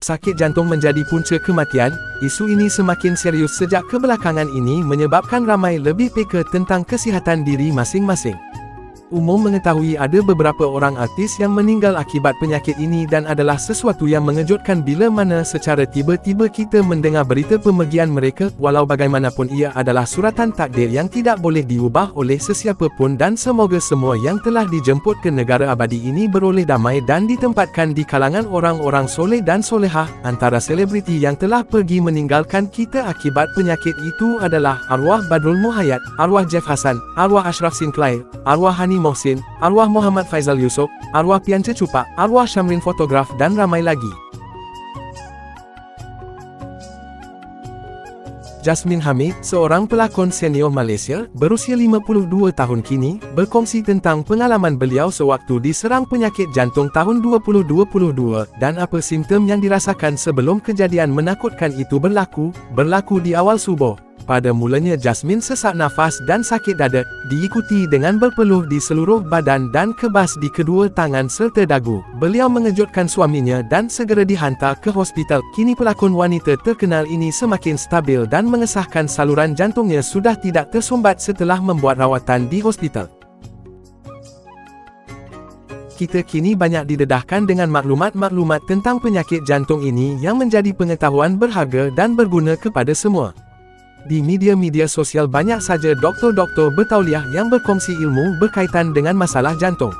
Sakit jantung menjadi punca kematian. Isu ini semakin serius sejak kebelakangan ini menyebabkan ramai lebih peka tentang kesihatan diri masing-masing. Umum mengetahui ada beberapa orang artis yang meninggal akibat penyakit ini dan adalah sesuatu yang mengejutkan bila mana secara tiba-tiba kita mendengar berita pemergian mereka. Walau bagaimanapun ia adalah suratan takdir yang tidak boleh diubah oleh sesiapa pun dan semoga semua yang telah dijemput ke negara abadi ini beroleh damai dan ditempatkan di kalangan orang-orang soleh dan solehah. Antara selebriti yang telah pergi meninggalkan kita akibat penyakit itu adalah arwah Badrul Muhayyad, arwah Jeff Hassan, arwah Ashraf Sinclair, arwah Hani Mohsin, arwah Muhammad Faizal Yusof, arwah Piance Cupak, arwah Syamrin Fotograf dan ramai lagi. Jasmine Hamid, seorang pelakon senior Malaysia, berusia 52 tahun kini, berkongsi tentang pengalaman beliau sewaktu diserang penyakit jantung tahun 2022 dan apa simptom yang dirasakan sebelum kejadian menakutkan itu berlaku di awal subuh. Pada mulanya Jasmine sesak nafas dan sakit dada, diikuti dengan berpeluh di seluruh badan dan kebas di kedua tangan serta dagu. Beliau mengejutkan suaminya dan segera dihantar ke hospital. Kini pelakon wanita terkenal ini semakin stabil dan mengesahkan saluran jantungnya sudah tidak tersumbat setelah membuat rawatan di hospital. Kita kini banyak didedahkan dengan maklumat-maklumat tentang penyakit jantung ini yang menjadi pengetahuan berharga dan berguna kepada semua. Di media-media sosial banyak saja doktor-doktor bertauliah yang berkongsi ilmu berkaitan dengan masalah jantung.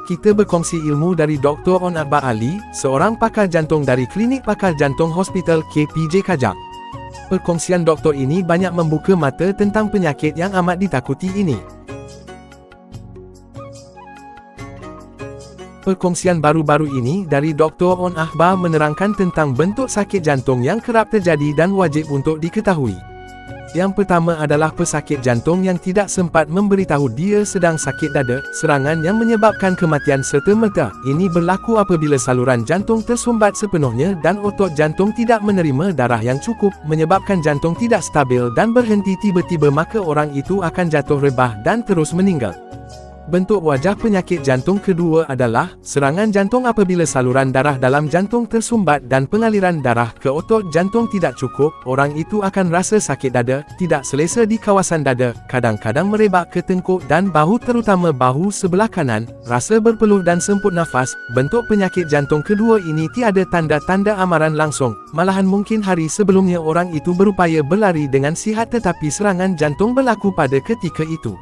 Kita berkongsi ilmu dari Dr. On Akbar Ali, seorang pakar jantung dari Klinik Pakar Jantung Hospital KPJ Kajak. Perkongsian doktor ini banyak membuka mata tentang penyakit yang amat ditakuti ini. Perkongsian baru-baru ini dari Dr. On Akbar menerangkan tentang bentuk sakit jantung yang kerap terjadi dan wajib untuk diketahui. Yang pertama adalah pesakit jantung yang tidak sempat memberitahu dia sedang sakit dada, serangan yang menyebabkan kematian serta-merta. Ini berlaku apabila saluran jantung tersumbat sepenuhnya dan otot jantung tidak menerima darah yang cukup, menyebabkan jantung tidak stabil dan berhenti tiba-tiba, maka orang itu akan jatuh rebah dan terus meninggal. Bentuk wajah penyakit jantung kedua adalah serangan jantung apabila saluran darah dalam jantung tersumbat dan pengaliran darah ke otot jantung tidak cukup. Orang itu akan rasa sakit dada, tidak selesa di kawasan dada, kadang-kadang merebak ke tengkuk dan bahu terutama bahu sebelah kanan, rasa berpeluh dan semput nafas. Bentuk penyakit jantung kedua ini tiada tanda-tanda amaran langsung, malahan mungkin hari sebelumnya orang itu berupaya berlari dengan sihat tetapi serangan jantung berlaku pada ketika itu.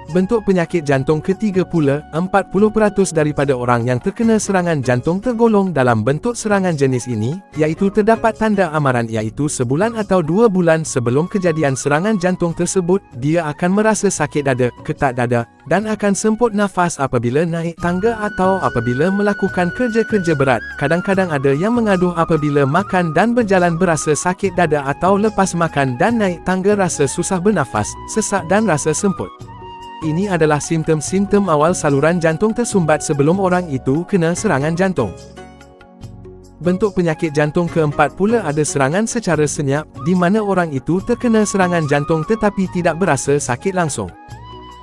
Bentuk penyakit jantung ketiga pula, 40% daripada orang yang terkena serangan jantung tergolong dalam bentuk serangan jenis ini, iaitu terdapat tanda amaran iaitu sebulan atau 2 bulan sebelum kejadian serangan jantung tersebut, dia akan merasa sakit dada, ketak dada, dan akan semput nafas apabila naik tangga atau apabila melakukan kerja-kerja berat. Kadang-kadang ada yang mengaduh apabila makan dan berjalan berasa sakit dada atau lepas makan dan naik tangga rasa susah bernafas, sesak dan rasa semput. Ini adalah simptom-simptom awal saluran jantung tersumbat sebelum orang itu kena serangan jantung. Bentuk penyakit jantung keempat pula ada serangan secara senyap, di mana orang itu terkena serangan jantung tetapi tidak berasa sakit langsung.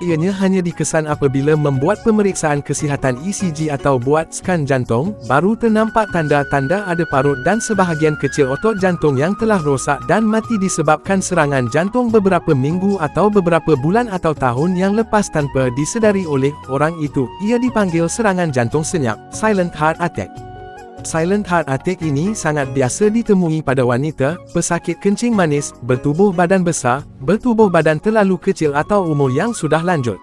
Ianya hanya dikesan apabila membuat pemeriksaan kesihatan ECG atau buat skan jantung, baru ternampak tanda-tanda ada parut dan sebahagian kecil otot jantung yang telah rosak dan mati disebabkan serangan jantung beberapa minggu atau beberapa bulan atau tahun yang lepas tanpa disedari oleh orang itu. Ia dipanggil serangan jantung senyap, silent heart attack. Silent heart attack ini sangat biasa ditemui pada wanita, pesakit kencing manis, bertubuh badan besar, bertubuh badan terlalu kecil atau umur yang sudah lanjut.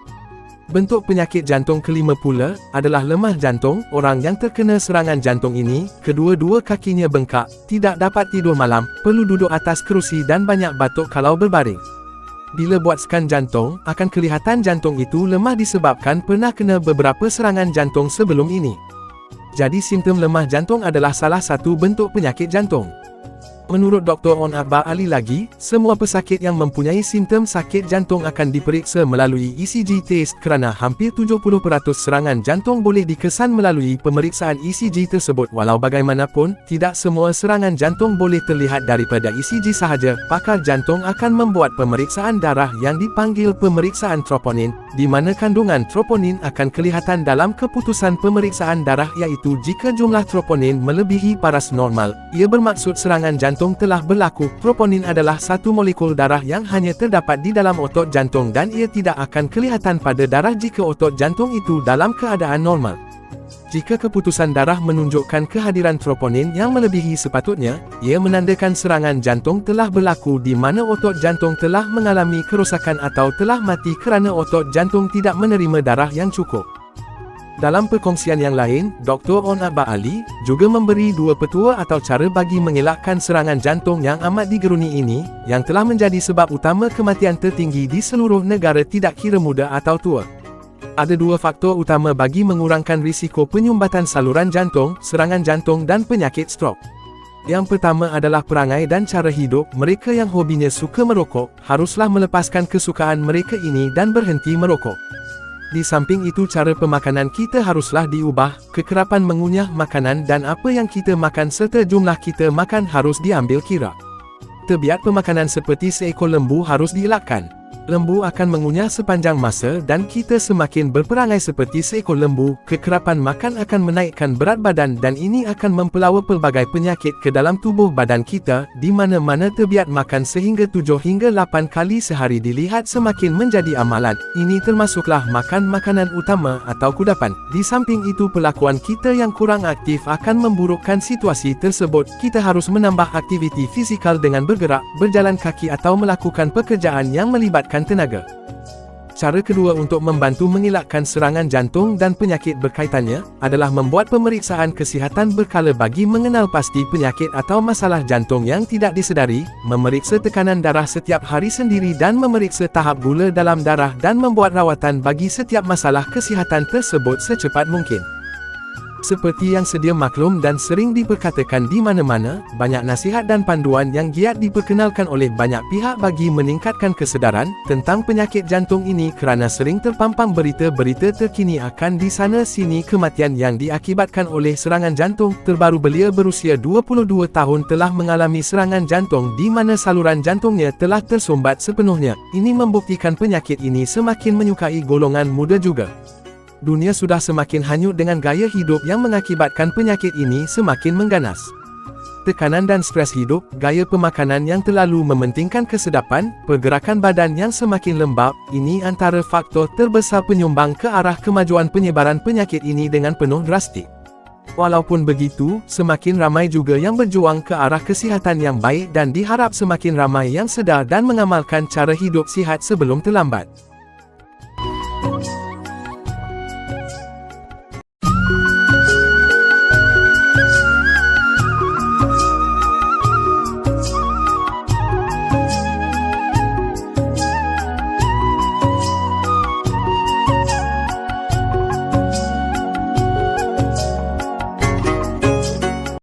Bentuk penyakit jantung kelima pula adalah lemah jantung. Orang yang terkena serangan jantung ini, kedua-dua kakinya bengkak, tidak dapat tidur malam, perlu duduk atas kerusi dan banyak batuk kalau berbaring. Bila buat skan jantung, akan kelihatan jantung itu lemah disebabkan pernah kena beberapa serangan jantung sebelum ini. Jadi simptom lemah jantung adalah salah satu bentuk penyakit jantung. Menurut Dr. On Akbar Ali lagi, semua pesakit yang mempunyai simptom sakit jantung akan diperiksa melalui ECG test kerana hampir 70% serangan jantung boleh dikesan melalui pemeriksaan ECG tersebut. Walau bagaimanapun, tidak semua serangan jantung boleh terlihat daripada ECG sahaja. Pakar jantung akan membuat pemeriksaan darah yang dipanggil pemeriksaan troponin, di mana kandungan troponin akan kelihatan dalam keputusan pemeriksaan darah, iaitu jika jumlah troponin melebihi paras normal, ia bermaksud serangan jantung telah berlaku. Troponin adalah satu molekul darah yang hanya terdapat di dalam otot jantung dan ia tidak akan kelihatan pada darah jika otot jantung itu dalam keadaan normal. Jika keputusan darah menunjukkan kehadiran troponin yang melebihi sepatutnya, ia menandakan serangan jantung telah berlaku di mana otot jantung telah mengalami kerosakan atau telah mati kerana otot jantung tidak menerima darah yang cukup. Dalam perkongsian yang lain, Dr. On Akbar Ali juga memberi dua petua atau cara bagi mengelakkan serangan jantung yang amat digeruni ini, yang telah menjadi sebab utama kematian tertinggi di seluruh negara tidak kira muda atau tua. Ada dua faktor utama bagi mengurangkan risiko penyumbatan saluran jantung, serangan jantung dan penyakit strok. Yang pertama adalah perangai dan cara hidup. Mereka yang hobinya suka merokok, haruslah melepaskan kesukaan mereka ini dan berhenti merokok. Di samping itu, cara pemakanan kita haruslah diubah. Kekerapan mengunyah makanan dan apa yang kita makan serta jumlah kita makan harus diambil kira. Tabiat pemakanan seperti seekor lembu harus dielakkan. Lembu akan mengunyah sepanjang masa dan kita semakin berperangai seperti seekor lembu, kekerapan makan akan menaikkan berat badan dan ini akan mempelawa pelbagai penyakit ke dalam tubuh badan kita. Di mana-mana tabiat makan sehingga 7 hingga 8 kali sehari dilihat semakin menjadi amalan. Ini termasuklah makan makanan utama atau kudapan. Di samping itu, perlakuan kita yang kurang aktif akan memburukkan situasi tersebut. Kita harus menambah aktiviti fizikal dengan bergerak, berjalan kaki atau melakukan pekerjaan yang melibatkan tenaga. Cara kedua untuk membantu mengelakkan serangan jantung dan penyakit berkaitannya adalah membuat pemeriksaan kesihatan berkala bagi mengenal pasti penyakit atau masalah jantung yang tidak disedari, memeriksa tekanan darah setiap hari sendiri dan memeriksa tahap gula dalam darah dan membuat rawatan bagi setiap masalah kesihatan tersebut secepat mungkin. Seperti yang sedia maklum dan sering diperkatakan di mana-mana, banyak nasihat dan panduan yang giat diperkenalkan oleh banyak pihak bagi meningkatkan kesedaran tentang penyakit jantung ini kerana sering terpampang berita-berita terkini akan di sana sini kematian yang diakibatkan oleh serangan jantung. Terbaru, belia berusia 22 tahun telah mengalami serangan jantung di mana saluran jantungnya telah tersumbat sepenuhnya. Ini membuktikan penyakit ini semakin menyukai golongan muda juga. Dunia sudah semakin hanyut dengan gaya hidup yang mengakibatkan penyakit ini semakin mengganas. Tekanan dan stres hidup, gaya pemakanan yang terlalu mementingkan kesedapan, pergerakan badan yang semakin lembab, ini antara faktor terbesar penyumbang ke arah kemajuan penyebaran penyakit ini dengan penuh drastik. Walaupun begitu, semakin ramai juga yang berjuang ke arah kesihatan yang baik dan diharap semakin ramai yang sedar dan mengamalkan cara hidup sihat sebelum terlambat.